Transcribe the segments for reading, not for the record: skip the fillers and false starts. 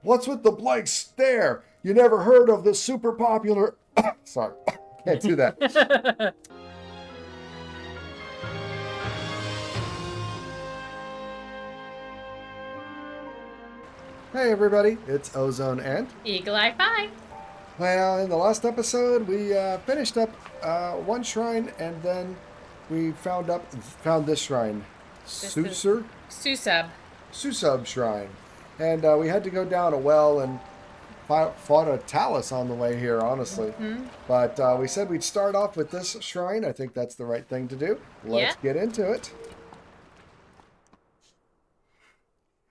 What's with the blank stare? You never heard of the super popular... Sorry, can't do that. Hey everybody, it's Ozone and... Eagle Eye 5. Well, in the last episode, we finished up one shrine, and then we found this shrine, Susub Shrine, and we had to go down a well and fought a talus on the way here, honestly. Mm-hmm. But we said we'd start off with this shrine. I think that's the right thing to do. Let's get into it.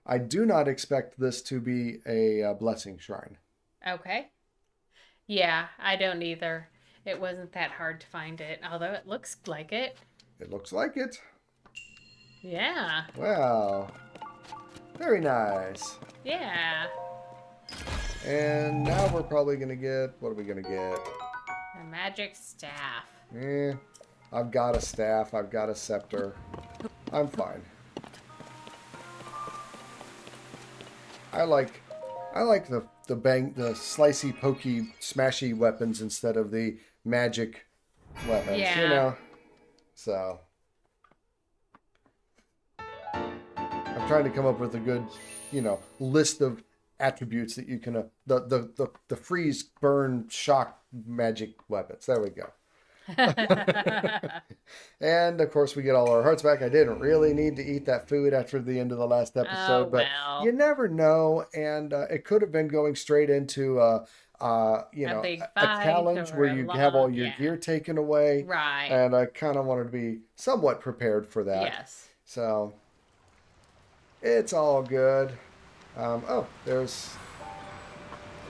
I do not expect this to be a blessing shrine. Okay. Yeah, I don't either. It wasn't that hard to find it, although it looks like it. It looks like it. Yeah. Wow. Very nice. Yeah. And now we're probably going to get... What are we going to get? A magic staff. I've got a staff. I've got a scepter. I'm fine. I like the slicey, pokey, smashy weapons instead of the magic weapons. Yeah. You know. So I'm trying to come up with a good, list of attributes that you can the freeze, burn, shock magic weapons. There we go. And of course we get all our hearts back. I didn't really need to eat that food after the end of the last episode, but you never know. And it could have been going straight into a challenge where you have all your gear taken away, right? And I kind of wanted to be somewhat prepared for that. Yes. So it's all good. There's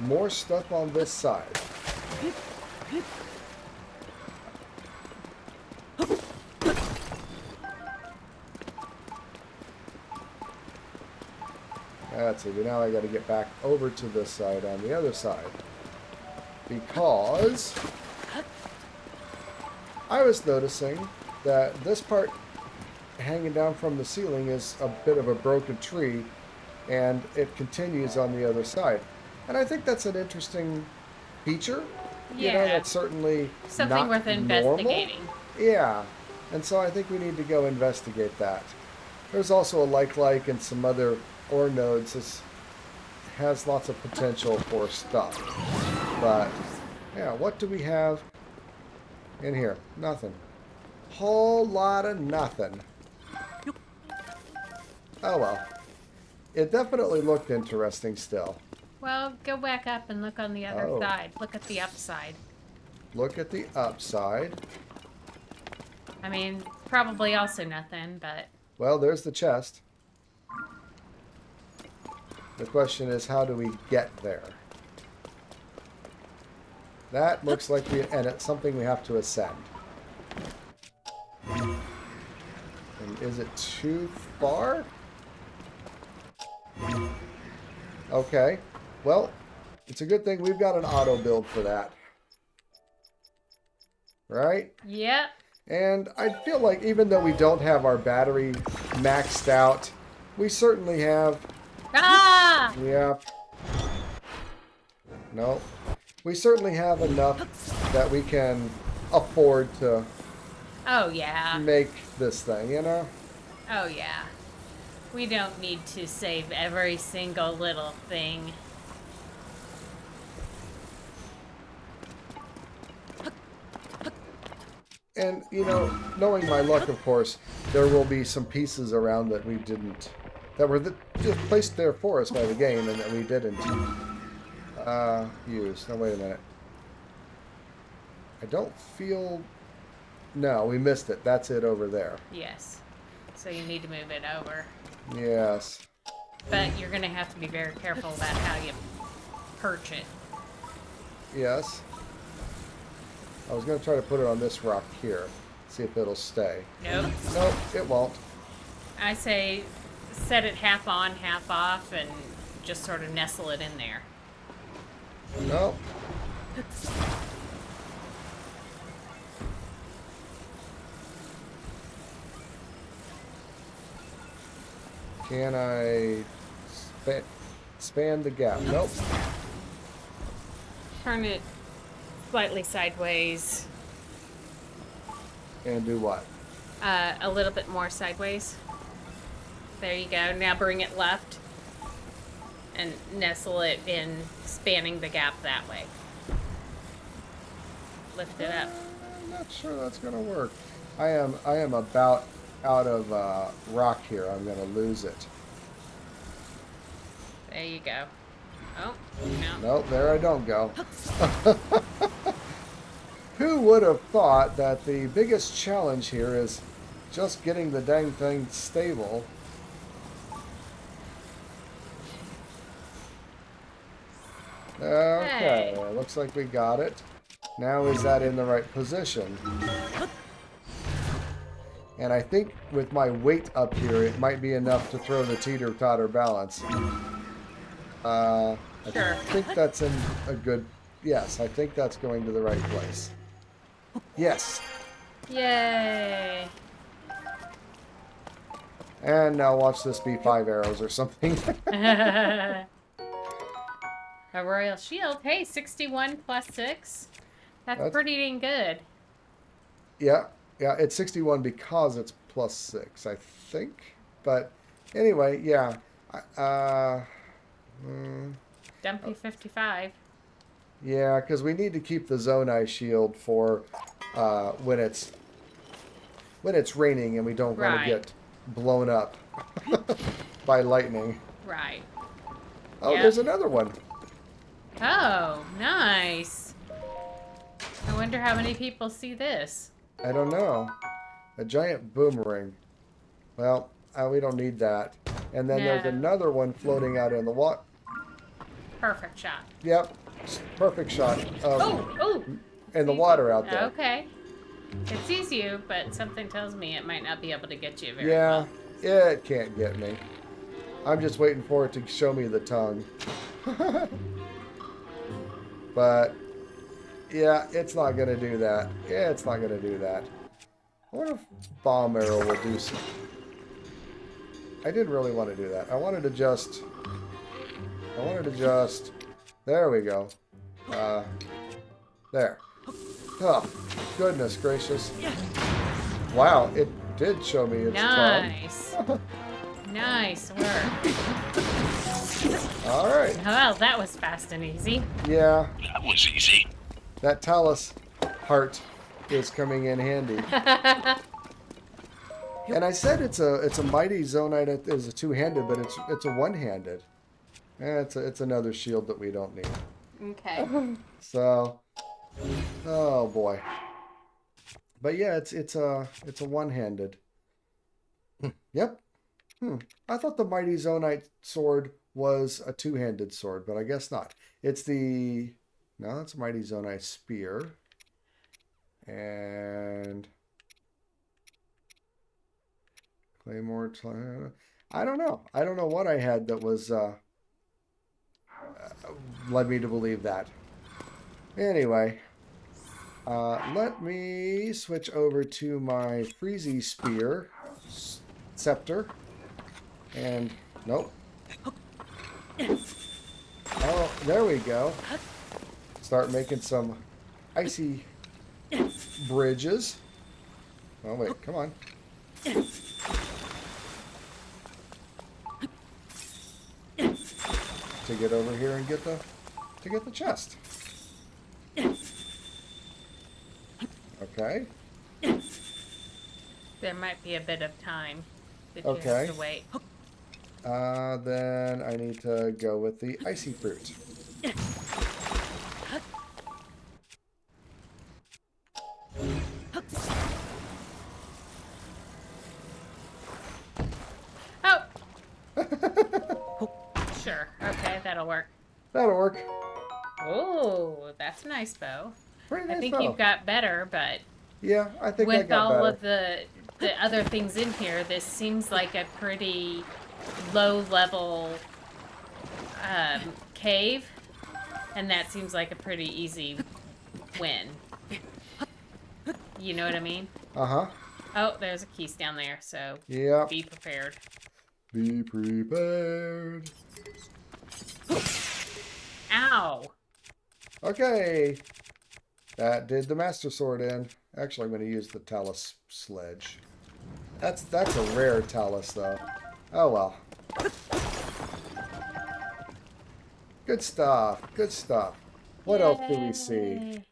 more stuff on this side. That's it. Now I got to get back over to this side on the other side. Because I was noticing that this part hanging down from the ceiling is a bit of a broken tree, and it continues on the other side. And I think that's an interesting feature. Yeah. That's certainly something not worth investigating. Normal. Yeah. And so I think we need to go investigate that. There's also a like and some other ore nodes. This has lots of potential for stuff. But, yeah, what do we have in here? Nothing. Whole lot of nothing. Oh well. It definitely looked interesting still. Well, go back up and look on the other side. Look at the upside. Look at the upside. I mean, probably also nothing, but... Well, there's the chest. The question is, how do we get there? That looks like and it's something we have to ascend. And is it too far? Okay. Well, it's a good thing we've got an auto build for that. Right? Yep. And I feel like even though we don't have our battery maxed out, we certainly have... Ah! Yep. No. We certainly have enough that we can afford to... Oh, yeah. Make this thing, Oh, yeah. We don't need to save every single little thing. And, knowing my luck, of course, there will be some pieces around that we didn't... That were just placed there for us by the game and that we didn't use. Now, wait a minute. I don't feel... No, we missed it. That's it over there. Yes. So you need to move it over. Yes. But you're going to have to be very careful about how you perch it. Yes. I was going to try to put it on this rock here. See if it'll stay. Nope. Nope, it won't. I say set it half on, half off, and just sort of nestle it in there. Nope. Can I Span the gap. Nope. Turn it slightly sideways. And do what? A little bit more sideways. There you go. Now bring it left. And nestle it in, spanning the gap that way. Lift it up. I'm not sure that's going to work. I am about out of rock here. I'm going to lose it. There you go. Oh, no. Nope, there I don't go. Who would have thought that the biggest challenge here is just getting the dang thing stable? Okay, Hey. looks like we got it. Now is that in the right position? And I think with my weight up here, it might be enough to throw the teeter-totter balance. I Sure. think that's in a good... Yes, I think that's going to the right place. Yes. Yay. And now watch this be 5 arrows or something. A royal shield. Hey, 61 plus 6. That's pretty dang good. Yeah, it's 61 because it's plus 6, I think. But anyway, yeah. Dumpy 55. Yeah, because we need to keep the zone eye shield for when it's raining and we don't want to Right. get blown up by lightning. Right. Oh, Yep. there's another one. Oh, nice. I wonder how many people see this. I don't know. A giant boomerang. Well, we don't need that. And then there's No. another one floating out in the water. Perfect shot. Yep, perfect shot of Oh! in the water out there. Okay. It sees you, but something tells me it might not be able to get you very Yeah, well. it can't get me. I'm just waiting for it to show me the tongue. But yeah, it's not gonna do that. Yeah, it's not gonna do that. I wonder if bomb arrow will do some. I didn't really want to do that. I wanted to just. There we go. There. Oh, goodness gracious. Wow, it did show me its Nice. tongue. Nice work. All right. Well, that was fast and easy. Yeah, That was easy. that talus heart is coming in handy. And I said it's a mighty zonite. It is a two-handed, but it's a one-handed. It's another shield that we don't need. Okay. So, oh boy. But yeah, it's a one-handed. Yep. I thought the mighty zonite sword was a two-handed sword, but I guess not. It's no, it's a mighty zonite spear. And claymore. I don't know. I don't know what I had that was led me to believe that. Anyway, let me switch over to my Freezy spear scepter. And nope. Oh, there we go. Start making some icy bridges. Oh wait, come on. To get over here and get the chest. Okay. There might be a bit of time that Okay. you have to wait. Then I need to go with the icy fruit. Oh! Sure. Okay, that'll work. That'll work. Oh, that's a nice bow. Pretty nice I think bow. you've got better, but Yeah, I think I with got all better. of the other things in here, this seems like a pretty low level cave, and that seems like a pretty easy win. You know what I mean? Uh-huh. Oh, there's a keys down there, so Yep. be prepared. Be prepared. Ow. Okay. That did the Master Sword in. Actually, I'm going to use the Talus Sledge. That's a rare Talus, though. Oh, well. Good stuff. Good stuff. What else do we see? Yay.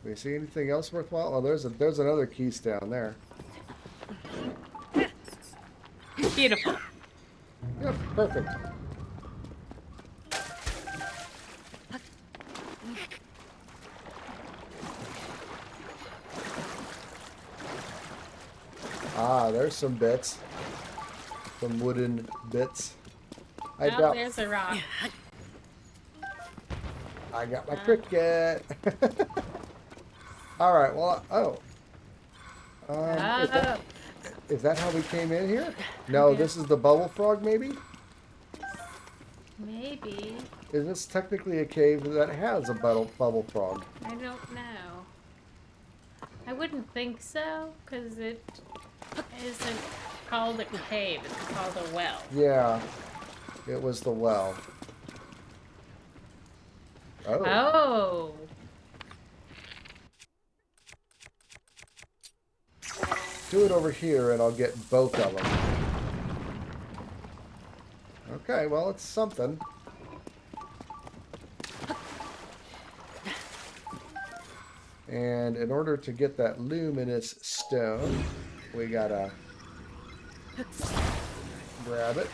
Do we see anything else worthwhile? Oh, there's another keys down there. Beautiful. Yep, perfect. Ah, there's some bits. Some wooden bits. I Oh, doubt. there's a rock. I got my cricket. All right. Well. Oh. Oh. Is that how we came in here? No, Okay. this is the bubble frog. Maybe. Maybe. Is this technically a cave that has a bubble frog? I don't know. I wouldn't think so, because it isn't called a cave. It's called a well. Yeah. It was the well. Oh. Oh. Do it over here and I'll get both of them. Okay, well, it's something. And in order to get that luminous stone, we gotta grab it.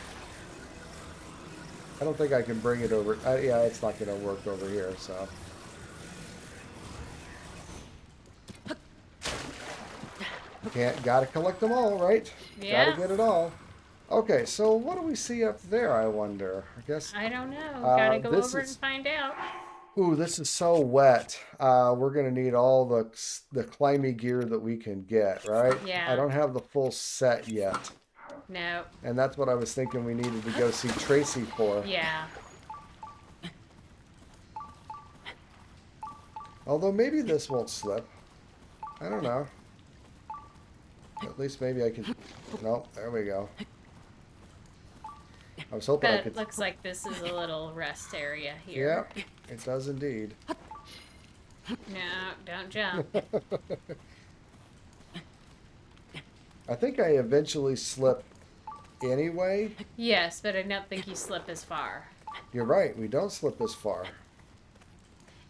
I don't think I can bring it over. Yeah, it's not gonna work over here, so. Gotta collect them all, right? Yeah. Gotta get it all. Okay, so what do we see up there, I wonder? I guess. I don't know. Gotta go this over is- and find out. Ooh, this is so wet. We're gonna need all the climby gear that we can get, right? Yeah. I don't have the full set yet. No. And that's what I was thinking we needed to go see Traysi for. Yeah. Although maybe this won't slip. I don't know. At least maybe I could... No, there we go. I was hoping I But could... it looks like this is a little rest area here. Yeah, it does indeed. No, don't jump. I think I eventually slip anyway. Yes, but I don't think you slip as far. You're right, we don't slip as far.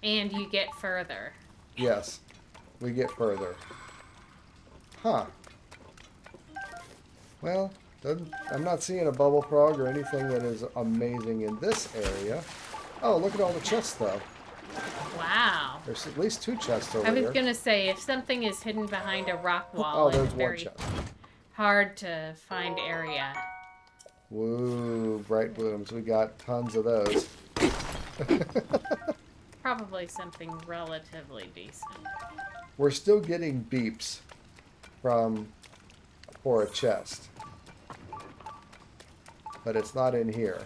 And you get further. Yes, we get further. Huh. Well, I'm not seeing a bubble frog or anything that is amazing in this area. Oh, look at all the chests, though. Wow. There's at least 2 chests over I was here. gonna say, if something is hidden behind a rock wall, Oh, it's there's one very chest. hard to find area. Woo, bright blooms. We got tons of those. Probably something relatively decent. We're still getting beeps for a chest. But it's not in here.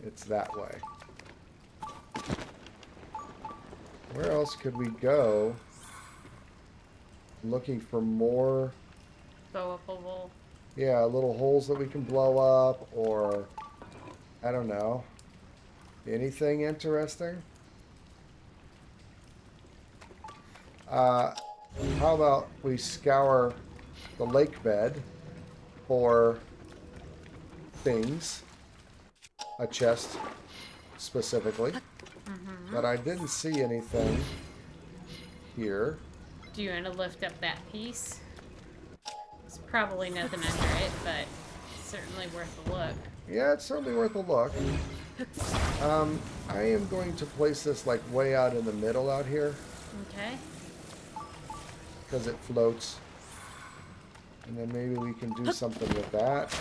It's that way. Where else could we go? Looking for more, Bowable. yeah, little holes that we can blow up, or I don't know. Anything interesting? How about we scour the lake bed for things, a chest specifically, but I didn't see anything here. Do you want to lift up that piece? It's probably nothing under it, but certainly worth a look. Yeah, it's certainly worth a look. I am going to place this like way out in the middle out here Okay. because it floats. And then maybe we can do something with that.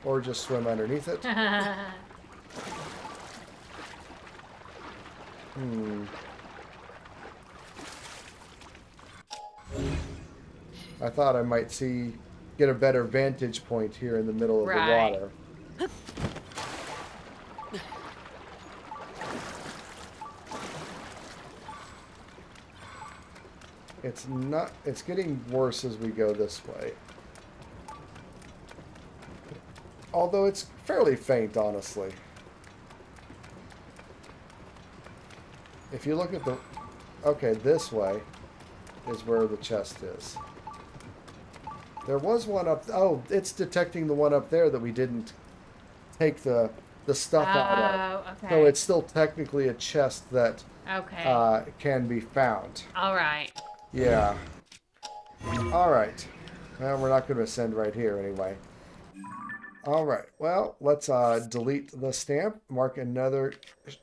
Or just swim underneath it. I thought I might get a better vantage point here in the middle of Right. the water. It's not... It's getting worse as we go this way. Although it's fairly faint, honestly. If you look at the... Okay, this way is where the chest is. There was one up... Oh, it's detecting the one up there that we didn't take the stuff out of. Okay. So it's still technically a chest that okay. can be found. All right. Yeah. All right. Well, we're not going to ascend right here anyway. All right. Well, let's delete the stamp. Mark another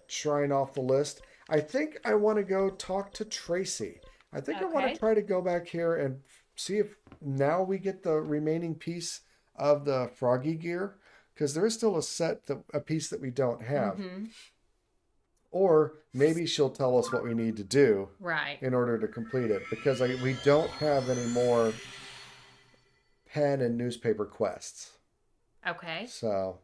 shrine off the list. I think I want to go talk to Traysi. I think I want to try to go back here and see if now we get the remaining piece of the froggy gear. Because there is still a piece that we don't have. Mm-hmm. Or maybe she'll tell us what we need to do in order to complete it. Because we don't have any more pen and newspaper quests. Okay. So.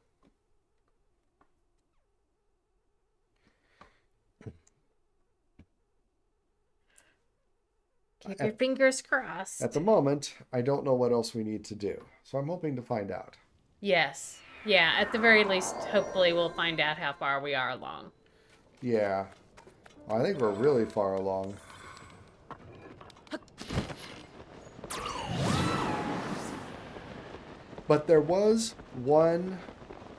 Keep your fingers crossed. At the moment, I don't know what else we need to do. So I'm hoping to find out. Yes. Yeah, at the very least, hopefully we'll find out how far we are along. Yeah. Well, I think we're really far along. But there was one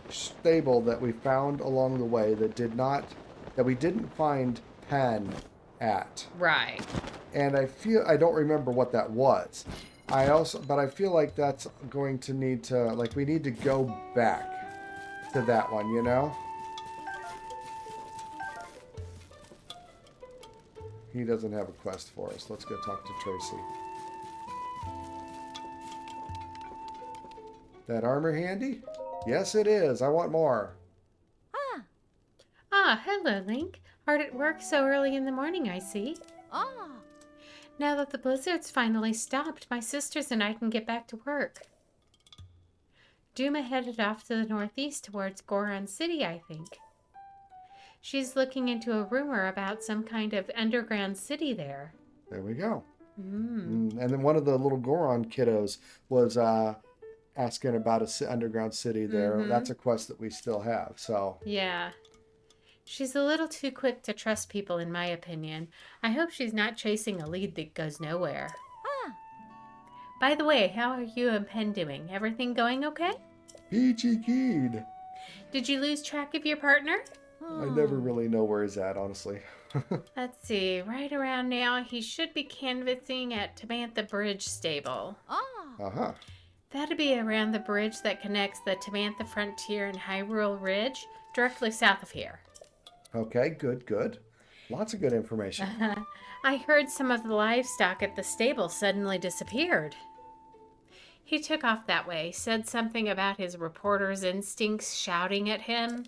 stable that we found along the way that we didn't find Penn at. Right. And I don't remember what that was. But I feel like that's going to need to, like, we need to go back to that one, you know? He doesn't have a quest for us. Let's go talk to Traysi. That armor handy? Yes, it is. I want more. Hello, Link. Hard at work so early in the morning, I see. Now that the blizzard's finally stopped, my sisters and I can get back to work. Duma headed off to the northeast towards Goron City, I think. She's looking into a rumor about some kind of underground city there. There we go. And then one of the little Goron kiddos was asking about an underground city there. That's a quest that we still have. So yeah. She's a little too quick to trust people, in my opinion. I hope she's not chasing a lead that goes nowhere. By the way, how are you and Penn doing? Everything going okay? Peachy keyed. Did you lose track of your partner? I never really know where he's at, honestly. Let's see. Right around now, he should be canvassing at Tabantha Bridge Stable. Uh-huh. That'd be around the bridge that connects the Tabantha Frontier and Hyrule Ridge, directly south of here. Okay, good. Lots of good information. I heard some of the livestock at the stable suddenly disappeared. He took off that way, said something about his reporter's instincts shouting at him.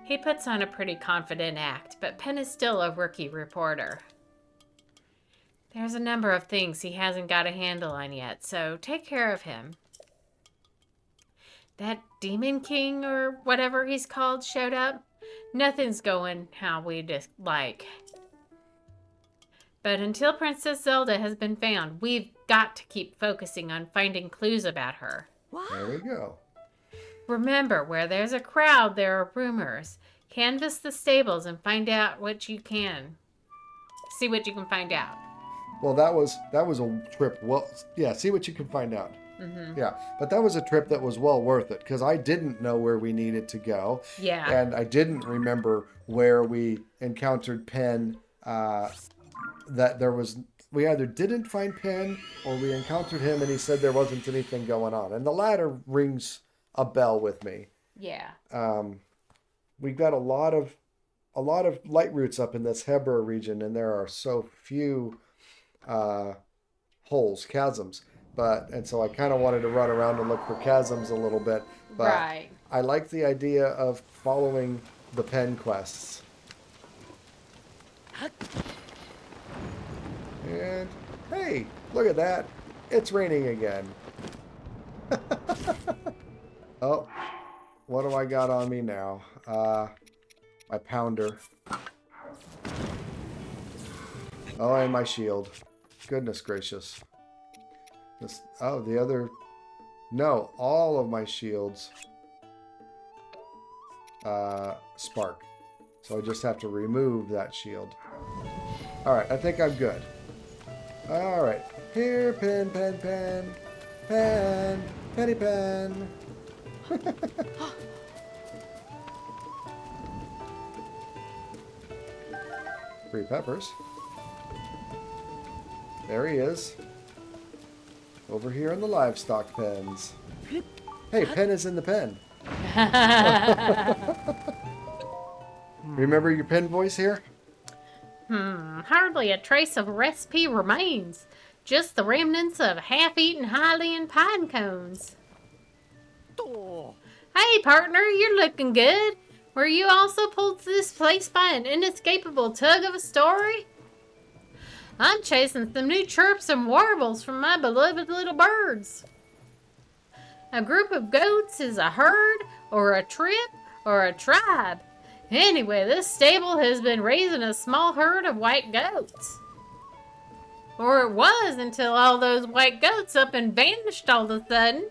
He puts on a pretty confident act, but Penn is still a rookie reporter. There's a number of things he hasn't got a handle on yet, so take care of him. That Demon King, or whatever he's called, showed up. Nothing's going how we'd like. But until Princess Zelda has been found, we've got to keep focusing on finding clues about her. There we go. Remember, where there's a crowd, there are rumors. Canvass the stables and find out what you can. See what you can find out. Well, that was a trip. Well, yeah, see what you can find out. Yeah, but that was a trip that was well worth it because I didn't know where we needed to go. Yeah. And I didn't remember where we encountered Penn. We either didn't find Penn or we encountered him and he said there wasn't anything going on. And the latter rings a bell with me. Yeah. We've got a lot of light roots up in this Hebra region, and there are so few chasms. And so I kind of wanted to run around and look for chasms a little bit. But right. I like the idea of following the Penn quests. And hey, look at that. It's raining again. Oh, what do I got on me now? My pounder. Oh, and my shield. Goodness gracious. Oh, the other... No, all of my shields spark. So I just have to remove that shield. Alright, I think I'm good. Alright. Here, Penn, Penn, Penn. Penn. Penny Penn. 3 peppers. There he is. Over here in the livestock pens. Hey, Penn is in the pen. Remember your pen voice here? Hardly a trace of recipe remains. Just the remnants of half-eaten Hylian pine cones. Hey, partner, you're looking good. Were you also pulled to this place by an inescapable tug of a story? I'm chasing some new chirps and warbles from my beloved little birds. A group of goats is a herd, or a trip, or a tribe. Anyway, this stable has been raising a small herd of white goats. Or it was until all those white goats up and vanished all of a sudden.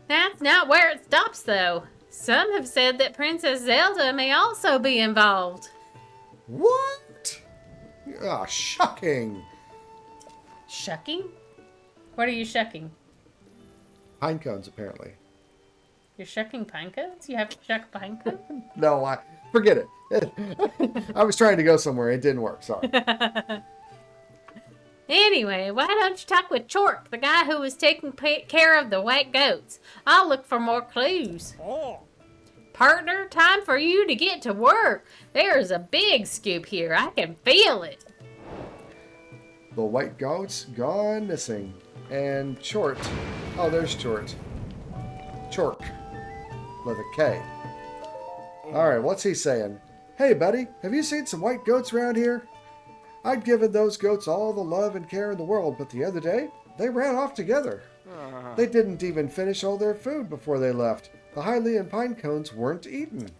That's not where it stops, though. Some have said that Princess Zelda may also be involved. What? Ah, shocking. Shucking? What are you shucking? Pine cones, apparently. You're shucking pine cones? You have to shuck pine cones? No, forget it. I was trying to go somewhere. It didn't work. Sorry. Anyway, why don't you talk with Chork, the guy who was taking care of the white goats? I'll look for more clues. Partner, time for you to get to work. There's a big scoop here. I can feel it. The white goats gone missing. And Chort. Oh, there's Chort. Chork. With a K. Alright, what's he saying? Hey, buddy, have you seen some white goats around here? I'd given those goats all the love and care in the world, but the other day, they ran off together. They didn't even finish all their food before they left. The Hylian pine cones weren't eaten.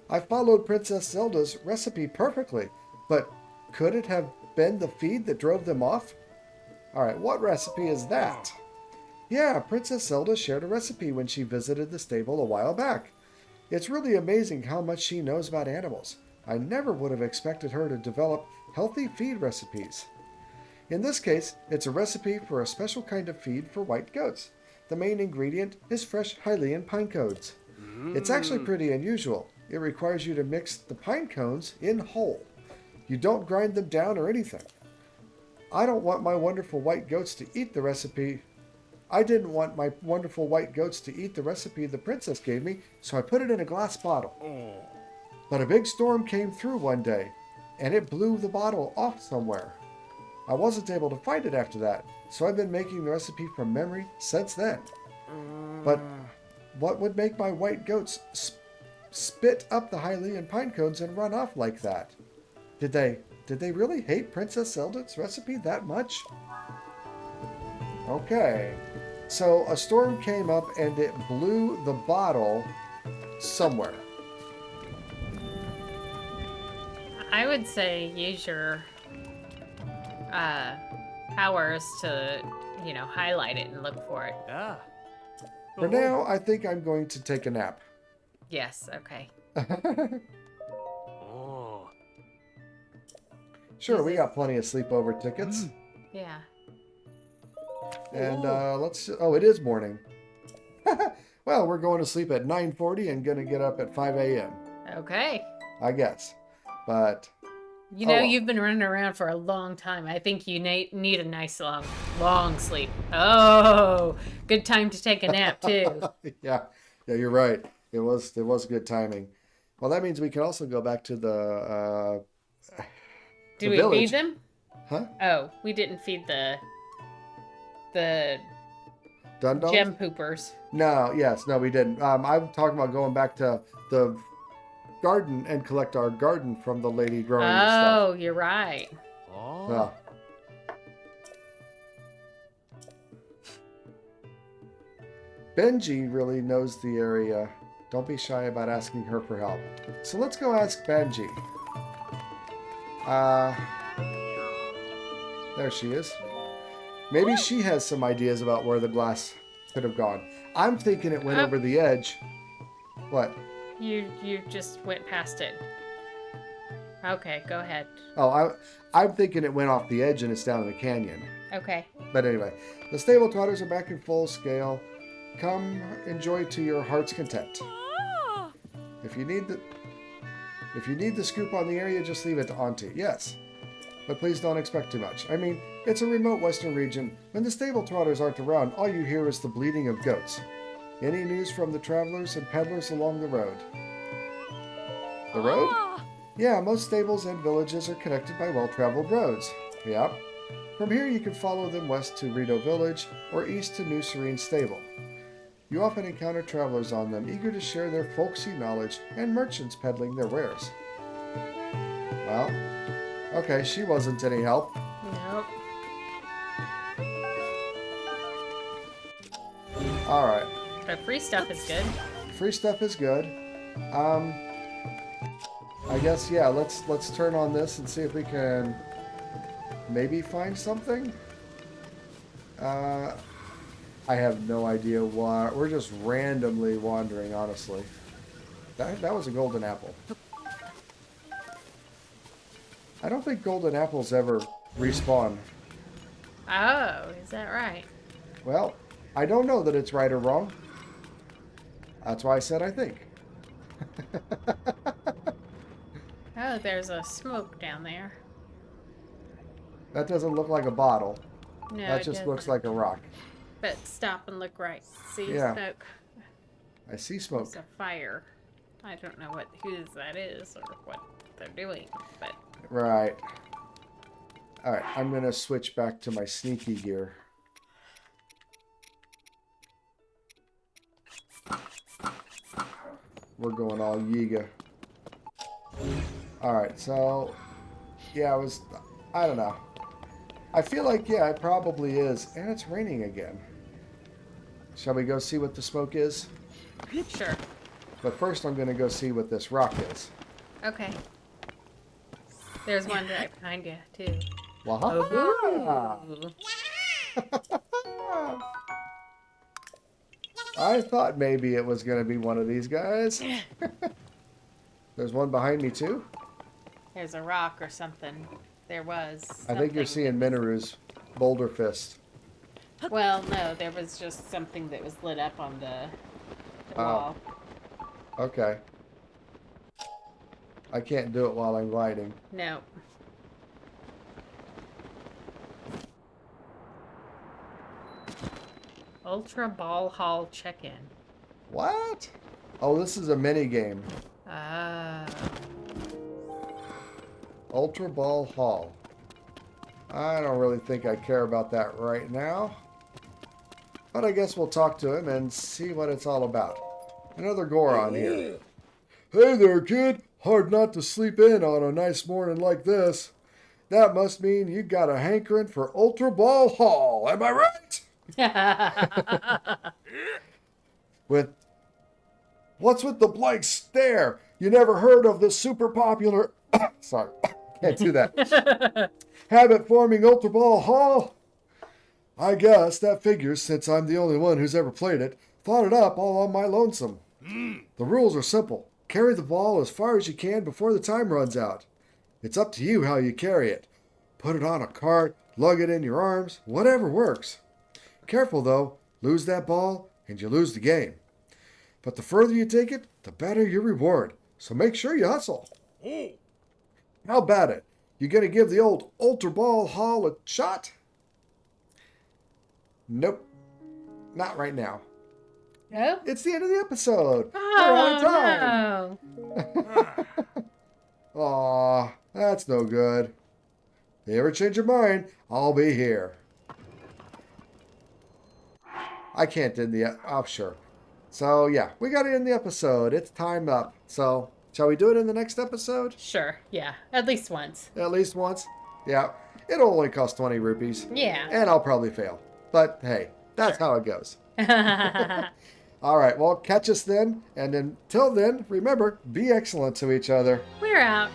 I followed Princess Zelda's recipe perfectly, but could it have been the feed that drove them off? Alright, what recipe is that? Yeah, Princess Zelda shared a recipe when she visited the stable a while back. It's really amazing how much she knows about animals. I never would have expected her to develop healthy feed recipes. In this case, it's a recipe for a special kind of feed for white goats. The main ingredient is fresh Hylian pine cones. It's actually pretty unusual. It requires you to mix the pine cones in whole. You don't grind them down or anything. I didn't want my wonderful white goats to eat the recipe the princess gave me, so I put it in a glass bottle. But a big storm came through one day, and it blew the bottle off somewhere. I wasn't able to find it after that, so I've been making the recipe from memory since then. But what would make my white goats spit up the Hylian pine cones and run off like that? Did they really hate Princess Zelda's recipe that much? Okay, so a storm came up and it blew the bottle somewhere. I would say use your powers to, highlight it and look for it. For now, I think I'm going to take a nap. Yes, okay. Sure, we got plenty of sleepover tickets. Yeah. And it is morning. Well, we're going to sleep at 9:40 and going to get up at 5 a.m. Okay. I guess. But... You've been running around for a long time. I think you need a nice long sleep. Oh, good time to take a nap, too. Yeah, you're right. It was good timing. Well, that means we can also go back to the Did we village. feed them? Huh? Oh, we didn't feed the Dun-dun? gem poopers. No, we didn't. I'm talking about going back to the garden and collect our garden from the lady growing stuff. Oh, you're right. Yeah. Benji really knows the area. Don't be shy about asking her for help. So let's go ask Benji. There she is. Maybe she has some ideas about where the glass could have gone. I'm thinking it went over the edge. What? You just went past it. Okay, go ahead. Oh, I'm thinking it went off the edge and it's down in the canyon. Okay. But anyway, the stable trotters are back in full scale. Come enjoy to your heart's content. If you need the scoop on the area, just leave it to Auntie. Yes. But please don't expect too much. I mean, it's a remote western region. When the stable trotters aren't around, all you hear is the bleating of goats. Any news from the travelers and peddlers along the road? The road? Yeah, most stables and villages are connected by well-traveled roads. Yep. From here you can follow them west to Rito Village or east to New Serene Stable. You often encounter travelers on them, eager to share their folksy knowledge, and merchants peddling their wares. Well, okay, she wasn't any help. Nope. Alright. But free stuff is good. Free stuff is good. I guess, yeah, let's turn on this and see if we can maybe find something. I have no idea why. We're just randomly wandering, honestly. That was a golden apple. I don't think golden apples ever respawn. Oh, is that right? Well, I don't know that it's right or wrong. That's why I said I think. Oh, there's a smoke down there. That doesn't look like a bottle. No, That it just looks doesn't. like a rock. But stop and look right. See Yeah. smoke. I see smoke. It's a fire. I don't know whose that is or what they're doing, but Right. Alright, I'm going to switch back to my sneaky gear. We're going all Yiga. Alright, so... Yeah, I don't know. I feel like, yeah, it probably is. And it's raining again. Shall we go see what the smoke is? sure. But first I'm going to go see what this rock is. Okay. There's one right behind you, too. Wahaha! Ooh. I thought maybe it was going to be one of these guys. There's one behind me, too. There's a rock or something. There was. I think you're seeing Minoru's boulder fist. Well, no, there was just something that was lit up on the wall. Okay. I can't do it while I'm gliding. No. Ultra Ball Hall check-in. What? Oh, this is a mini game. Ah. Ultra Ball Hall. I don't really think I care about that right now. But I guess we'll talk to him and see what it's all about. Another Goron here. Hey there, kid. Hard not to sleep in on a nice morning like this. That must mean you got a hankering for Ultra Ball Hall. Am I right? What's with the blank stare? You never heard of the super popular... Sorry, can't do that. Habit-forming Ultra Ball Hall? I guess that figures since I'm the only one who's ever played it. Thought it up all on my lonesome. The rules are simple. Carry the ball as far as you can before the time runs out. It's up to you how you carry it. Put it on a cart, lug it in your arms, whatever works. Careful though, lose that ball and you lose the game. But the further you take it, the better your reward. So make sure you hustle. How about it? You gonna give the old Ultra Ball Hall a shot? Nope. Not right now. No? It's the end of the episode. Oh, We're out of time. no. Aw, that's no good. If you ever change your mind, I'll be here. I can't end the... Oh, sure. So, yeah, we got to end the episode. It's time up. So, shall we do it in the next episode? Sure, yeah. At least once. At least once? Yeah. It'll only cost 20 rupees. Yeah. And I'll probably fail. But, hey, that's how it goes. All right, well, catch us then. And until then, remember, be excellent to each other. We're out.